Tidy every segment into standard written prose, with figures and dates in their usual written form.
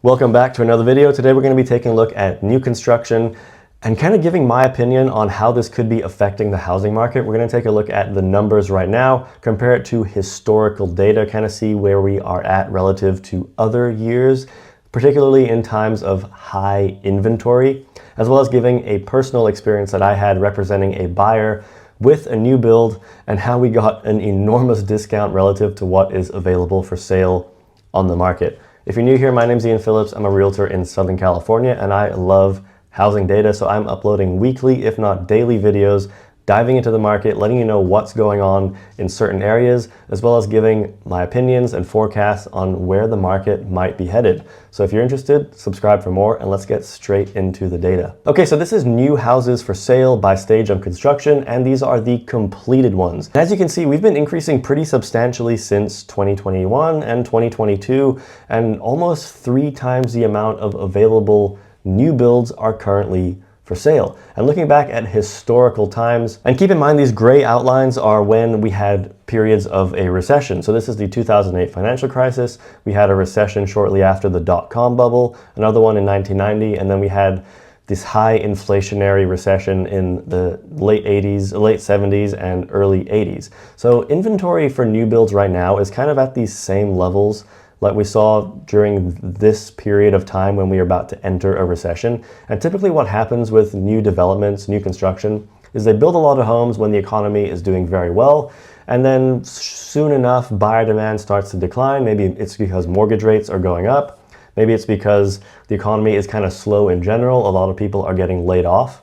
Welcome back to another video. Today we're going to be taking a look at new construction and kind of giving my opinion on how this could be affecting the housing market. We're going to take a look at the numbers right now, compare it to historical data, kind of see where we are at relative to other years, particularly in times of high inventory, as well as giving a personal experience that I had representing a buyer with a new build and how we got an enormous discount relative to what is available for sale on the market. If you're new here, my name's Ian Phillips. I'm a realtor in Southern California and I love housing data. So I'm uploading weekly, if not daily videos, diving into the market, letting you know what's going on in certain areas, as well as giving my opinions and forecasts on where the market might be headed. So if you're interested, subscribe for more and let's get straight into the data. Okay, so this is new houses for sale by stage of construction, and these are the completed ones. As you can see, we've been increasing pretty substantially since 2021 and 2022, and almost 3 times the amount of available new builds are currently for sale. And looking back at historical times, and keep in mind these gray outlines are when we had periods of a recession. So this is the 2008 financial crisis. We had a recession shortly after the dot-com bubble, another one in 1990, and then we had this high inflationary recession in the late 80s, late 70s, and early 80s. So inventory for new builds right now is kind of at these same levels like we saw during this period of time when we are about to enter a recession. And typically what happens with new developments, new construction, is they build a lot of homes when the economy is doing very well, and then soon enough buyer demand starts to decline. Maybe it's because mortgage rates are going up. Maybe it's because the economy is kind of slow in general. A lot of people are getting laid off.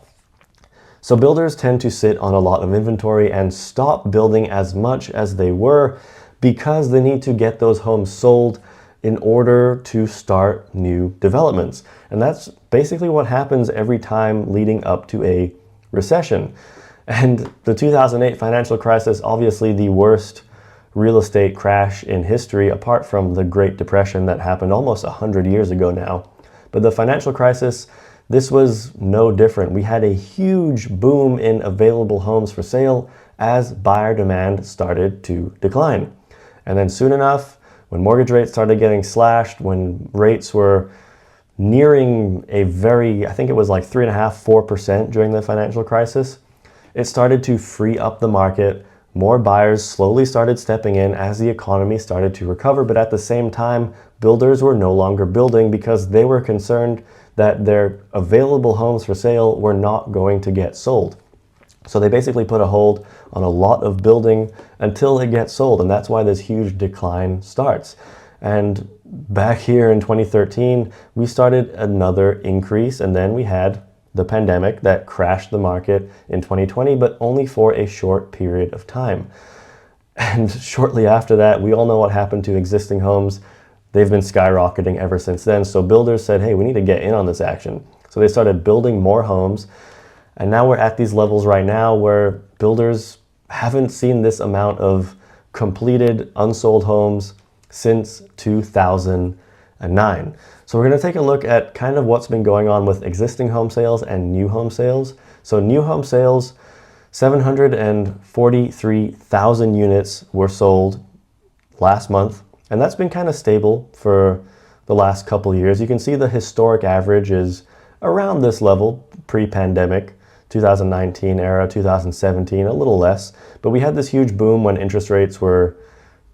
So builders tend to sit on a lot of inventory and stop building as much as they were, because they need to get those homes sold in order to start new developments. And that's basically what happens every time leading up to a recession. And the 2008 financial crisis, obviously the worst real estate crash in history, apart from the Great Depression that happened almost 100 years ago now. But the financial crisis, this was no different. We had a huge boom in available homes for sale as buyer demand started to decline. And then soon enough, when mortgage rates started getting slashed, when rates were nearing a very, I think it was like 3.5%, 4% during the financial crisis, it started to free up the market. More buyers slowly started stepping in as the economy started to recover. But at the same time, builders were no longer building because they were concerned that their available homes for sale were not going to get sold. So they basically put a hold on a lot of building until it gets sold, and that's why this huge decline starts. And back here in 2013, we started another increase, and then we had the pandemic that crashed the market in 2020, but only for a short period of time. And shortly after that, we all know what happened to existing homes. They've been skyrocketing ever since then. So builders said, hey, we need to get in on this action. So they started building more homes. And now we're at these levels right now where builders haven't seen this amount of completed unsold homes since 2009. So we're going to take a look at kind of what's been going on with existing home sales and new home sales. So new home sales, 743,000 units were sold last month. And that's been kind of stable for the last couple of years. You can see the historic average is around this level pre-pandemic. 2019 era, 2017, a little less. But we had this huge boom when interest rates were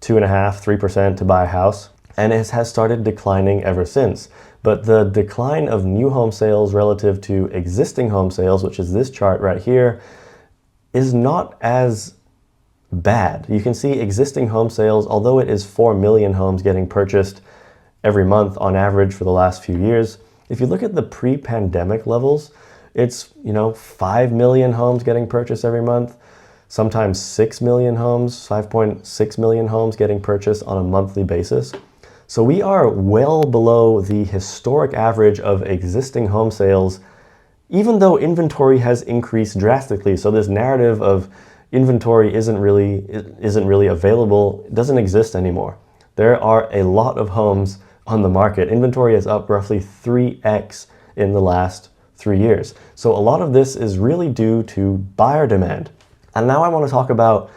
2.5%, 3% to buy a house, and it has started declining ever since. But the decline of new home sales relative to existing home sales, which is this chart right here, is not as bad. You can see existing home sales, although it is 4 million homes getting purchased every month on average for the last few years, if you look at the pre-pandemic levels, it's, 5 million homes getting purchased every month, sometimes 6 million homes, 5.6 million homes getting purchased on a monthly basis. So we are well below the historic average of existing home sales, even though inventory has increased drastically. So this narrative of inventory isn't really available, it doesn't exist anymore. There are a lot of homes on the market. Inventory is up roughly 3x in the last 3 years. So a lot of this is really due to buyer demand. And now I want to talk about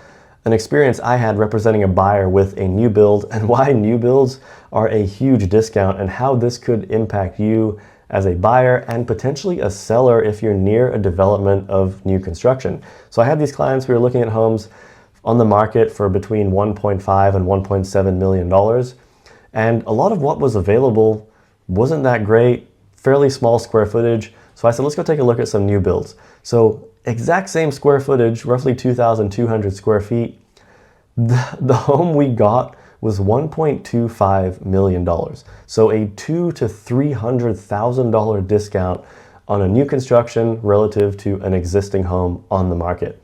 an experience I had representing a buyer with a new build, and why new builds are a huge discount and how this could impact you as a buyer and potentially a seller if you're near a development of new construction. So I had these clients who were looking at homes on the market for between $1.5 and $1.7 million. And a lot of what was available wasn't that great, fairly small square footage. So I said, let's go take a look at some new builds. So exact same square footage, roughly 2,200 square feet. The home we got was $1.25 million. So a $200,000 to $300,000 discount on a new construction relative to an existing home on the market.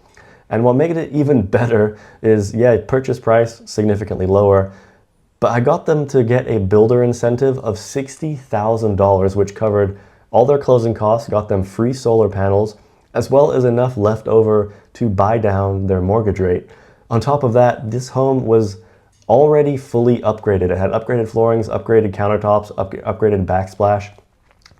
And what made it even better is, yeah, purchase price significantly lower, but I got them to get a builder incentive of $60,000, which covered all their closing costs, got them free solar panels, as well as enough left over to buy down their mortgage rate. On top of that, this home was already fully upgraded. It had upgraded floorings, upgraded countertops, upgraded backsplash.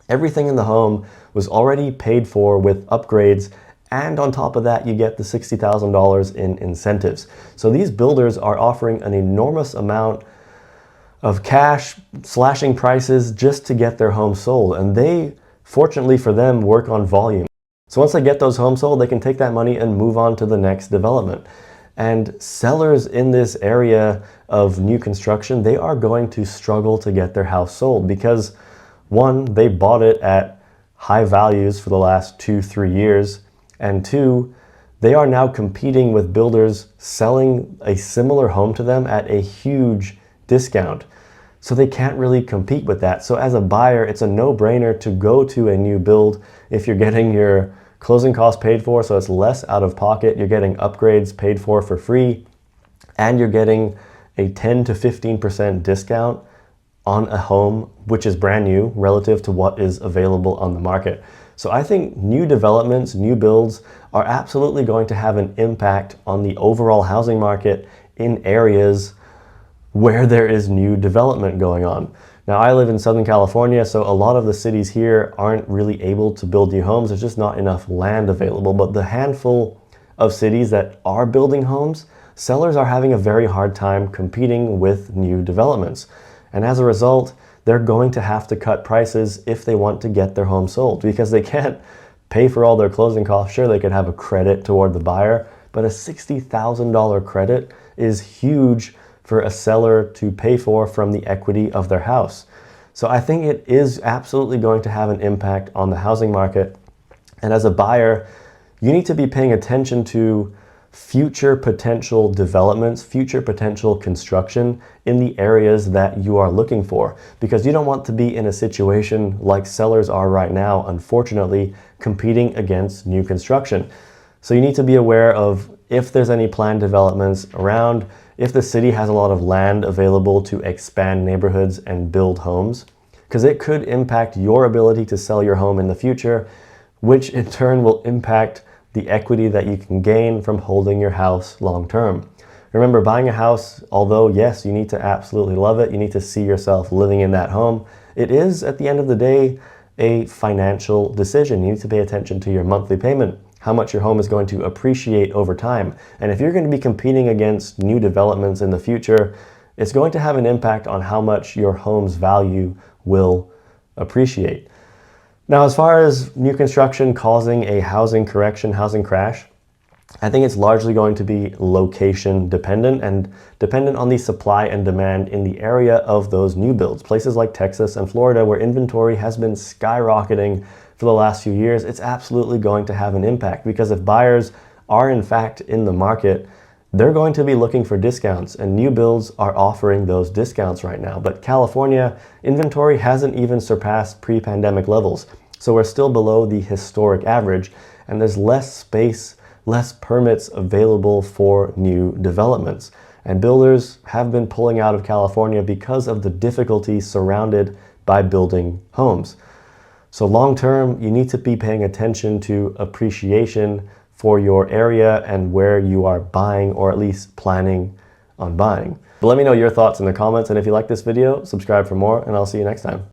Everything in the home was already paid for with upgrades, and on top of that, you get the $60,000 in incentives. So these builders are offering an enormous amount of cash, slashing prices just to get their home sold. And they, fortunately for them, work on volume. So once they get those homes sold, they can take that money and move on to the next development. And sellers in this area of new construction, they are going to struggle to get their house sold because, one, they bought it at high values for the last 2-3 years, and two, they are now competing with builders selling a similar home to them at a huge discount. So they can't really compete with that. So as a buyer, it's a no-brainer to go to a new build if you're getting your closing costs paid for, so it's less out of pocket. You're getting upgrades paid for free, and you're getting a 10 to 15% discount on a home which is brand new relative to what is available on the market. So I think new developments, new builds are absolutely going to have an impact on the overall housing market in areas where there is new development going on. Now, I live in Southern California, so a lot of the cities here aren't really able to build new homes. There's just not enough land available. But the handful of cities that are building homes, sellers are having a very hard time competing with new developments. And as a result, they're going to have to cut prices if they want to get their home sold because they can't pay for all their closing costs. Sure, they could have a credit toward the buyer, but a $60,000 credit is huge for a seller to pay for from the equity of their house. So I think it is absolutely going to have an impact on the housing market. And as a buyer, you need to be paying attention to future potential developments, future potential construction in the areas that you are looking for, because you don't want to be in a situation like sellers are right now, unfortunately, competing against new construction. So you need to be aware of if there's any planned developments around, if the city has a lot of land available to expand neighborhoods and build homes, because it could impact your ability to sell your home in the future, which in turn will impact the equity that you can gain from holding your house long term. Remember, buying a house, although yes, you need to absolutely love it, you need to see yourself living in that home, it is at the end of the day a financial decision. You need to pay attention to your monthly payment, how much your home is going to appreciate over time. And if you're going to be competing against new developments in the future, it's going to have an impact on how much your home's value will appreciate. Now, as far as new construction causing a housing correction, housing crash, I think it's largely going to be location dependent and dependent on the supply and demand in the area of those new builds. Places like Texas and Florida, where inventory has been skyrocketing for the last few years, it's absolutely going to have an impact, because if buyers are in fact in the market, they're going to be looking for discounts, and new builds are offering those discounts right now. But California, inventory hasn't even surpassed pre-pandemic levels. So we're still below the historic average, and there's less space, less permits available for new developments. And builders have been pulling out of California because of the difficulties surrounded by building homes. So long term, you need to be paying attention to appreciation for your area and where you are buying, or at least planning on buying. But let me know your thoughts in the comments, and if you like this video, subscribe for more, and I'll see you next time.